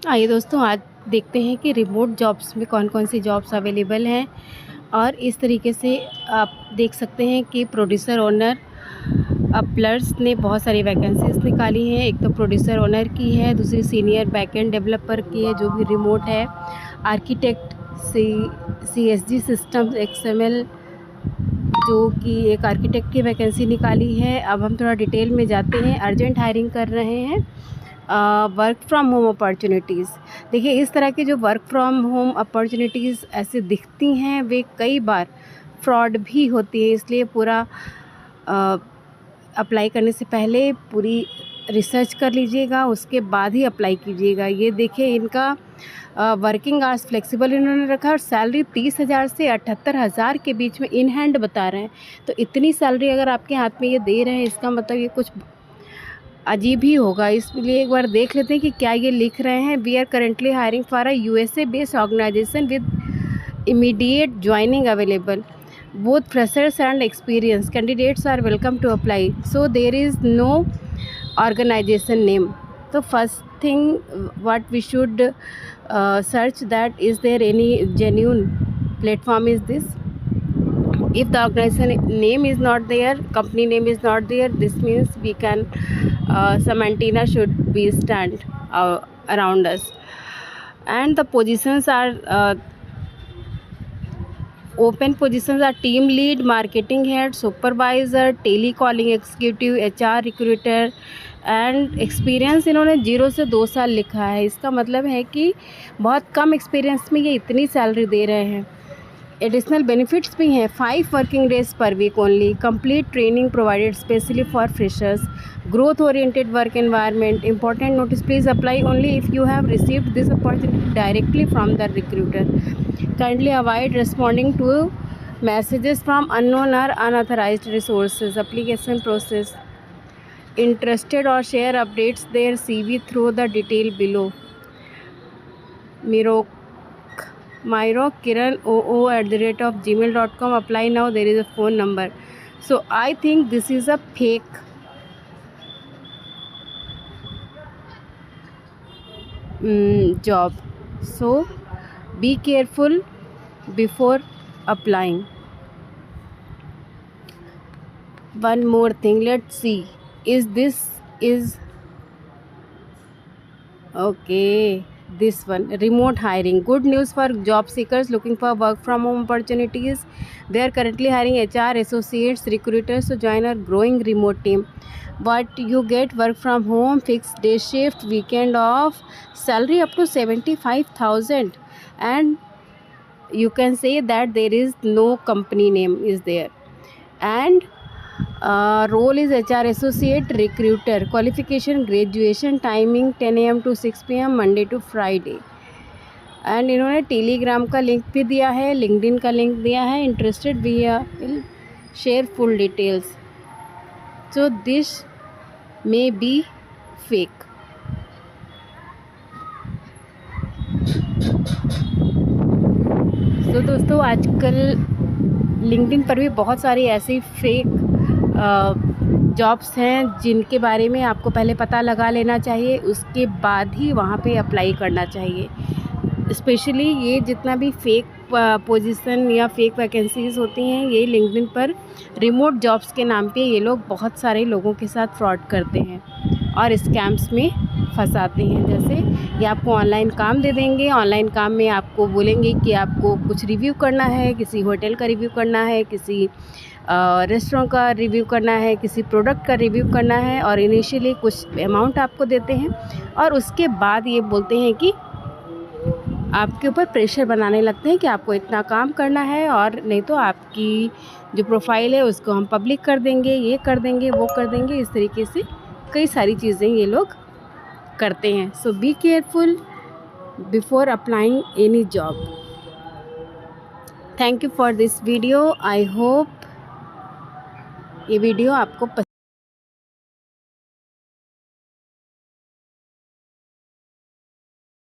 आइए दोस्तों, आज देखते हैं कि रिमोट जॉब्स में कौन कौन सी जॉब्स अवेलेबल हैं। और इस तरीके से आप देख सकते हैं कि प्रोड्यूसर ओनर अपलर्स ने बहुत सारी वैकेंसीज निकाली हैं। एक तो प्रोड्यूसर ओनर की है, दूसरी सीनियर बैकएंड डेवलपर की है जो भी रिमोट है, आर्किटेक्ट CSG सिस्टम्स XML जो कि एक आर्किटेक्ट की वैकेंसी निकाली है। अब हम थोड़ा डिटेल में जाते हैं। अर्जेंट हायरिंग कर रहे हैं। वर्क फ्रॉम होम अपॉर्चुनिटीज़, देखिए इस तरह की जो वर्क फ्रॉम होम अपॉर्चुनिटीज़ ऐसे दिखती हैं वे कई बार फ्रॉड भी होती है, इसलिए पूरा अप्लाई करने से पहले पूरी रिसर्च कर लीजिएगा, उसके बाद ही अप्लाई कीजिएगा। ये देखिए इनका वर्किंग आवर्स फ्लेक्सिबल इन्होंने रखा और सैलरी 30,000 से 78,000 के बीच में इन हैंड बता रहे हैं। तो इतनी सैलरी अगर आपके हाथ में ये दे रहे हैं, इसका मतलब ये कुछ अजीब ही होगा। इसलिए एक बार देख लेते हैं कि क्या ये लिख रहे हैं। We are currently hiring for a USA based organisation with immediate joining available, both freshers and experienced candidates are welcome to apply, so there is no organization name. So first thing what we should search, that is there any genuine platform is this. If the organization name is not there, company name is not there, this means we can some antenna should be stand around us. And the positions are open positions are team lead, marketing head, supervisor, tele calling executive, HR recruiter and experience इन्होंने 0 से 2 साल लिखा है। इसका मतलब है कि बहुत कम एक्सपीरियंस में ये इतनी सैलरी दे रहे हैं। एडिशनल बेनिफिट्स भी हैं, 5 working days per week only, complete training provided specially for freshers, growth oriented work environment, important notice please apply only if you have received this opportunity directly from the recruiter, kindly avoid responding to messages from unknown और unauthorised resources, application process, interested or share updates their CV through the detail below. Myro Kiran oo@gmail.com. Apply now. There is a phone number. So I think this is a fake job. So be careful before applying. One more thing, let's see. Is okay, this one, remote hiring, good news for job seekers looking for work from home opportunities. They are currently hiring HR associates, recruiters to join our growing remote team. But you get work from home, fixed day shift, weekend off, salary up to 75,000, and you can say that there is no company name is there. And role is HR associate recruiter, qualification graduation, timing 10 AM to 6 PM Monday to Friday. And इन्होंने Telegram का link भी दिया है, LinkedIn का link दिया है। Interested we will share full details. So this may be fake. तो दोस्तों आजकल लिंक्डइन पर भी बहुत सारी ऐसी फेक जॉब्स हैं जिनके बारे में आपको पहले पता लगा लेना चाहिए, उसके बाद ही वहाँ पे अप्लाई करना चाहिए। स्पेशली ये जितना भी फेक पोजीशन या फेक वैकेंसीज़ होती हैं, ये लिंक्डइन पर रिमोट जॉब्स के नाम पे ये लोग बहुत सारे लोगों के साथ फ्रॉड करते हैं और स्कैम्स में फंसाते हैं। जैसे ये आपको ऑनलाइन काम दे देंगे, ऑनलाइन काम में आपको बोलेंगे कि आपको कुछ रिव्यू करना है, किसी होटल का रिव्यू करना है, किसी रेस्टोरेंट का रिव्यू करना है, किसी प्रोडक्ट का रिव्यू करना है, और इनिशियली कुछ अमाउंट आपको देते हैं और उसके बाद ये बोलते हैं कि आपके ऊपर प्रेशर बनाने लगते हैं कि आपको इतना काम करना है और नहीं तो आपकी जो प्रोफाइल है उसको हम पब्लिक कर देंगे, ये कर देंगे, वो कर देंगे। इस तरीके से कई सारी चीज़ें ये लोग करते हैं। So be careful before applying any job. Thank you for this video. I hope ये वीडियो आपको पसंद